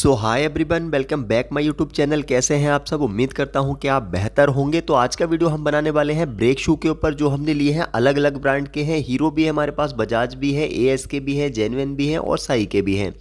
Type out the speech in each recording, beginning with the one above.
So hi everyone, welcome back my YouTube channel. कैसे हैं आप सब? उम्मीद करता हूं कि आप बेहतर होंगे। तो आज का वीडियो हम बनाने वाले हैं ब्रेक शू के ऊपर, जो हमने लिए हैं अलग अलग ब्रांड के हैं। हीरो भी है हमारे पास, बजाज भी है, एएसके भी है, जेन्युइन भी है और साई के भी हैं।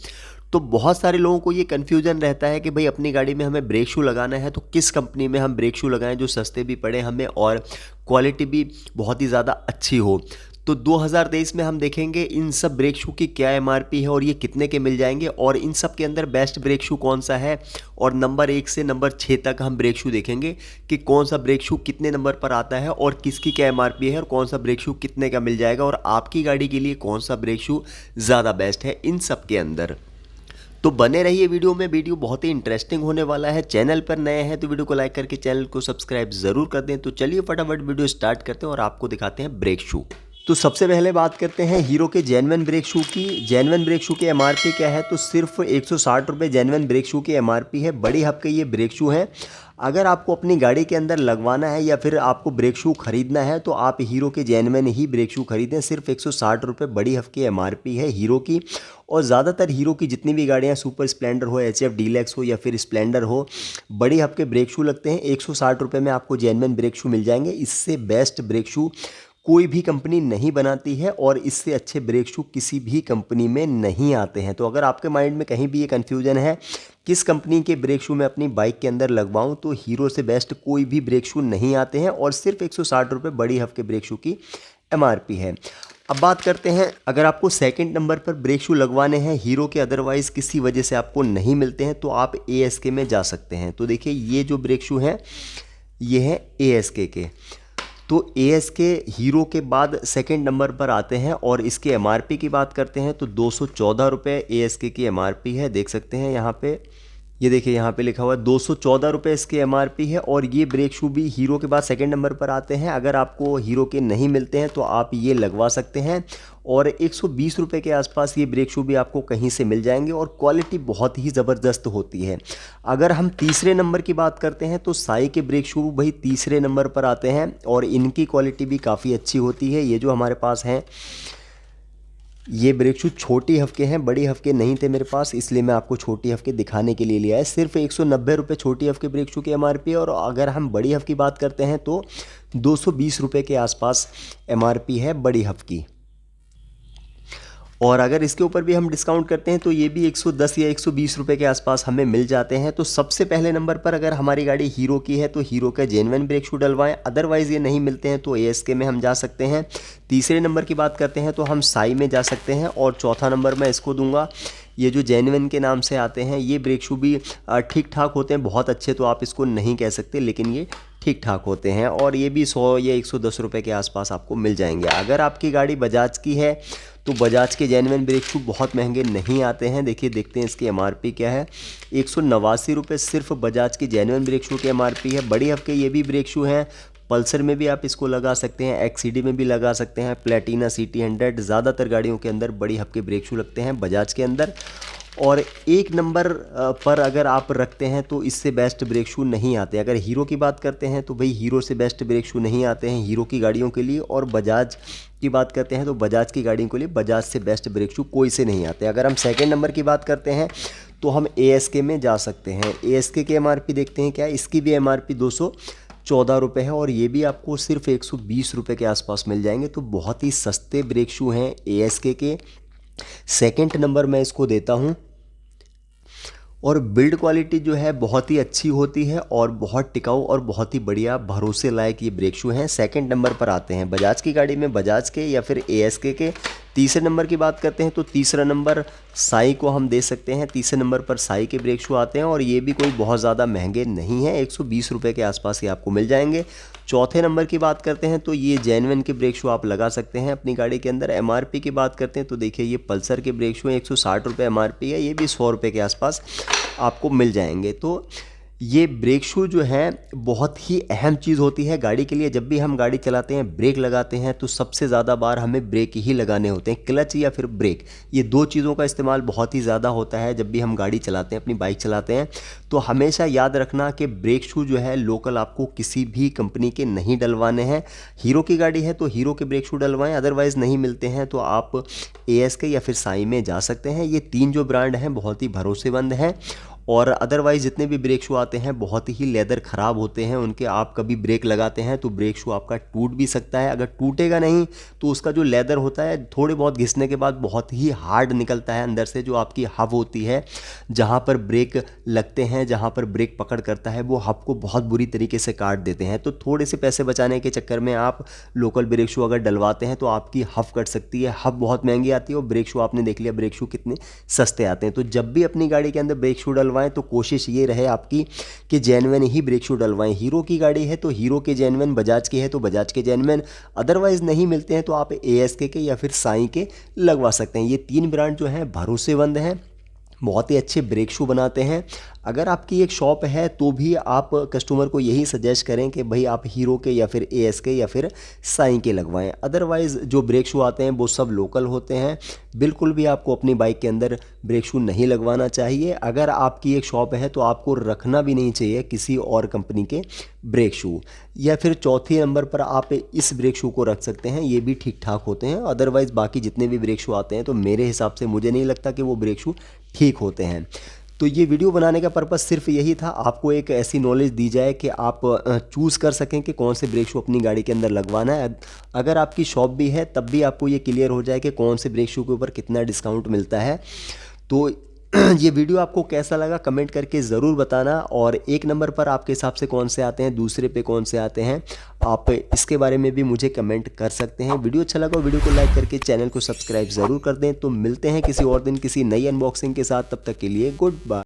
तो बहुत सारे लोगों को ये कन्फ्यूजन रहता है कि भाई अपनी गाड़ी में हमें ब्रेक शू लगाना है तो किस कंपनी में हम ब्रेक शू लगाएं जो सस्ते भी पड़े हमें और क्वालिटी भी बहुत ही ज़्यादा अच्छी हो। तो 2023 में हम देखेंगे इन सब ब्रेक शू की क्या एमआरपी है और ये कितने के मिल जाएंगे, और इन सब के अंदर बेस्ट ब्रेक शू कौन सा है, और नंबर 1 से नंबर 6 तक हम ब्रेक शू देखेंगे कि कौन सा ब्रेक शू कितने नंबर पर आता है और किसकी क्या एमआरपी है और कौन सा ब्रेक शू कितने का मिल जाएगा और आपकी गाड़ी के लिए कौन सा ब्रेक शू ज़्यादा बेस्ट है इन सब के अंदर। तो बने रहिए वीडियो में, वीडियो बहुत ही इंटरेस्टिंग होने वाला है। चैनल पर नए हैं तो वीडियो को लाइक करके चैनल को सब्सक्राइब ज़रूर कर दें। तो चलिए फटाफट वीडियो स्टार्ट करते हैं और आपको दिखाते हैं ब्रेक शू। तो सबसे पहले बात करते हैं हीरो के जेन्युइन ब्रेक शू की। जेन्युइन ब्रेक शू की एमआरपी क्या है? तो सिर्फ 160 रुपये जेन्युइन ब्रेक शू की एमआरपी है। बड़ी हब के ये ब्रेक शू हैं। अगर आपको अपनी गाड़ी के अंदर लगवाना है या फिर आपको ब्रेक शू खरीदना है तो आप हीरो के जेन्युइन ही ब्रेक शू खरीदें। सिर्फ 160 रुपये बड़ी हब की एमआरपी है हीरो की। और ज़्यादातर हीरो की जितनी भी गाड़ियाँ सुपर स्प्लेंडर हो, एचएफ डीलक्स हो या फिर स्प्लेंडर हो, बड़ी हब के ब्रेक शू लगते हैं। 160 रुपये में आपको जेन्युइन ब्रेक शू मिल जाएंगे। इससे बेस्ट ब्रेक शू कोई भी कंपनी नहीं बनाती है और इससे अच्छे ब्रेक शू किसी भी कंपनी में नहीं आते हैं। तो अगर आपके माइंड में कहीं भी ये कन्फ्यूजन है किस कंपनी के ब्रेक शू मैं अपनी बाइक के अंदर लगवाऊं, तो हीरो से बेस्ट कोई भी ब्रेक शू नहीं आते हैं और सिर्फ 160 रुपये बड़ी हब के ब्रेक शू की एमआरपी है। अब बात करते हैं, अगर आपको सेकंड नंबर पर ब्रेक शू लगवाने हैं हीरो के, अदरवाइज़ किसी वजह से आपको नहीं मिलते हैं, तो आप एएसके में जा सकते हैं। तो देखिए ये जो ब्रेक शू हैं ये है एएसके के। तो एएसके हीरो के बाद सेकंड नंबर पर आते हैं और इसके एमआरपी की बात करते हैं तो 214 रुपये एएसके की एमआरपी है। देख सकते हैं यहाँ पे, ये देखिए यहाँ पे लिखा हुआ है 214 रुपये इसकी एमआरपी है। और ये ब्रेक शू भी हीरो के बाद सेकंड नंबर पर आते हैं। अगर आपको हीरो के नहीं मिलते हैं तो आप ये लगवा सकते हैं और 120 रुपये के आसपास ये ब्रेक शू भी आपको कहीं से मिल जाएंगे और क्वालिटी बहुत ही ज़बरदस्त होती है। अगर हम तीसरे नंबर की बात करते हैं तो साई के ब्रेक शू भाई तीसरे नंबर पर आते हैं और इनकी क्वालिटी भी काफ़ी अच्छी होती है। ये जो हमारे पास हैं ये ब्रेक शू छोटी हफ्के हैं, बड़ी हफ्के नहीं थे मेरे पास, इसलिए मैं आपको छोटी हफ्के दिखाने के लिए लिया है। सिर्फ 190 रुपये छोटी हफ्के ब्रेक शू की एमआरपी है और अगर हम बड़ी हफ की बात करते हैं तो 220 रुपये के आसपास एमआरपी है बड़ी हफ की। और अगर इसके ऊपर भी हम डिस्काउंट करते हैं तो ये भी 110 या 120 रुपये के आसपास हमें मिल जाते हैं। तो सबसे पहले नंबर पर अगर हमारी गाड़ी हीरो की है तो हीरो का जेन्युइन ब्रेक शू डलवाएं, अदरवाइज़ ये नहीं मिलते हैं तो एएसके में हम जा सकते हैं। तीसरे नंबर की बात करते हैं तो हम साई में जा सकते हैं और चौथा नंबर मैं इसको दूंगा, ये जो जेन्युइन के नाम से आते हैं ये ब्रेक शू भी ठीक ठाक होते हैं, बहुत अच्छे तो आप इसको नहीं कह सकते, लेकिन ये ठीक ठाक होते हैं और ये भी 100 या 110 रुपये के आसपास आपको मिल जाएंगे। अगर आपकी गाड़ी बजाज की है तो बजाज के जेन्युइन ब्रेक शू बहुत महंगे नहीं आते हैं। देखिए देखते हैं इसकी एमआरपी क्या है। 189 रुपये सिर्फ बजाज की जेन्युइन ब्रेक शू की एमआरपी है। बड़ी हफ्के ये भी ब्रेक शू हैं, पल्सर में भी आप इसको लगा सकते हैं, एक्सीडी में भी लगा सकते हैं, प्लेटिना सिटी 100, ज़्यादातर गाड़ियों के अंदर बड़ी हफ्के ब्रेक शू लगते हैं बजाज के अंदर। और एक नंबर पर अगर आप रखते हैं तो इससे बेस्ट ब्रेक शू नहीं आते। अगर हीरो की बात करते हैं तो भाई हीरो से बेस्ट ब्रेक शू नहीं आते हैं हीरो की गाड़ियों के लिए, और बजाज की बात करते हैं तो बजाज की गाड़ियों के लिए बजाज से बेस्ट ब्रेक शू कोई से नहीं आते। अगर हम सेकंड नंबर की बात करते हैं तो हम एएसके में जा सकते हैं। एएसके की एमआरपी देखते हैं क्या है। इसकी भी एमआरपी 214 रुपये है और ये भी आपको सिर्फ 120 रुपये के आसपास मिल जाएंगे। तो बहुत ही सस्ते ब्रेक शू हैं एएसके के। सेकंड नंबर मैं इसको देता हूँ। और बिल्ड क्वालिटी जो है बहुत ही अच्छी होती है और बहुत टिकाऊ और बहुत ही बढ़िया भरोसे लायक ये ब्रेक शू हैं। सेकंड नंबर पर आते हैं बजाज की गाड़ी में बजाज के या फिर एएसके के। तीसरे नंबर की बात करते हैं तो तीसरा नंबर साई को हम दे सकते हैं। तीसरे नंबर पर साई के ब्रेक शू आते हैं और ये भी कोई बहुत ज़्यादा महंगे नहीं हैं, 120 रुपये के आसपास ये आपको मिल जाएंगे। चौथे नंबर की बात करते हैं तो ये जेन्युइन के ब्रेक शू आप लगा सकते हैं अपनी गाड़ी के अंदर। एमआरपी की बात करते हैं तो देखिए ये पल्सर के ब्रेक शू हैं, 160 रुपये एमआरपी है, ये भी 100 रुपये के आसपास आपको मिल जाएंगे। तो ये ब्रेक शू जो है बहुत ही अहम चीज़ होती है गाड़ी के लिए। जब भी हम गाड़ी चलाते हैं ब्रेक लगाते हैं तो सबसे ज़्यादा बार हमें ब्रेक ही लगाने होते हैं, क्लच या फिर ब्रेक, ये दो चीज़ों का इस्तेमाल बहुत ही ज़्यादा होता है जब भी हम गाड़ी चलाते हैं, अपनी बाइक चलाते हैं। तो हमेशा याद रखना कि ब्रेक शू जो है लोकल आपको किसी भी कंपनी के नहीं डलवाने हैं। हीरो की गाड़ी है तो हीरो के ब्रेक शू डलवाएं, अदरवाइज़ नहीं मिलते हैं तो आप एएसके या फिर साई में जा सकते हैं। ये तीन जो ब्रांड हैं बहुत ही भरोसेमंद हैं और अदरवाइज़ जितने भी ब्रेक शू आते हैं बहुत ही लेदर ख़राब होते हैं उनके। आप कभी ब्रेक लगाते हैं तो ब्रेक शू आपका टूट भी सकता है। अगर टूटेगा नहीं तो उसका जो लेदर होता है थोड़े बहुत घिसने के बाद बहुत ही हार्ड निकलता है अंदर से। जो आपकी हब होती है जहाँ पर ब्रेक लगते हैं, जहाँ पर ब्रेक पकड़ करता है, वो हब को बहुत बुरी तरीके से काट देते हैं। तो थोड़े से पैसे बचाने के चक्कर में आप लोकल ब्रेक शू अगर डलवाते हैं तो आपकी हब कट सकती है। हब बहुत महंगी आती है और ब्रेक शू आपने देख लिया ब्रेक शू कितने सस्ते आते हैं। तो जब भी अपनी गाड़ी के अंदर ब्रेक शू डलवाएं तो कोशिश ये रहे आपकी कि जेन्युइन ही ब्रेक शू डलवाएं। हीरो की गाड़ी है तो हीरो के जेन्युइन, बजाज की है तो बजाज के जेन्युइन, अदरवाइज नहीं मिलते हैं तो आप ASK के या फिर साई के लगवा सकते हैं। ये 3 ब्रांड जो हैं भरोसेमंद हैं, बहुत ही अच्छे ब्रेक शू बनाते हैं। अगर आपकी एक शॉप है तो भी आप कस्टमर को यही सजेस्ट करें कि भाई आप हीरो के या फिर ASK या फिर साई के लगवाएं। अदरवाइज़ जो ब्रेक शू आते हैं वो सब लोकल होते हैं। बिल्कुल भी आपको अपनी बाइक के अंदर ब्रेक शू नहीं लगवाना चाहिए। अगर आपकी एक शॉप है तो आपको रखना भी नहीं चाहिए किसी और कंपनी के ब्रेक शू। या फिर चौथे नंबर पर आप इस ब्रेक शू को रख सकते हैं, ये भी ठीक ठाक होते हैं। अदरवाइज़ बाकी जितने भी ब्रेक शू आते हैं तो मेरे हिसाब से मुझे नहीं लगता कि वो ब्रेक शू ठीक होते हैं। तो ये वीडियो बनाने का पर्पस सिर्फ यही था, आपको एक ऐसी नॉलेज दी जाए कि आप चूज़ कर सकें कि कौन से ब्रेक शू अपनी गाड़ी के अंदर लगवाना है। अगर आपकी शॉप भी है तब भी आपको ये क्लियर हो जाए कि कौन से ब्रेक शू के ऊपर कितना डिस्काउंट मिलता है। तो ये वीडियो आपको कैसा लगा कमेंट करके ज़रूर बताना। और एक नंबर पर आपके हिसाब से कौन से आते हैं, दूसरे पे कौन से आते हैं, आप इसके बारे में भी मुझे कमेंट कर सकते हैं। वीडियो अच्छा लगा वीडियो को लाइक करके चैनल को सब्सक्राइब ज़रूर कर दें। तो मिलते हैं किसी और दिन किसी नई अनबॉक्सिंग के साथ, तब तक के लिए गुड बाय।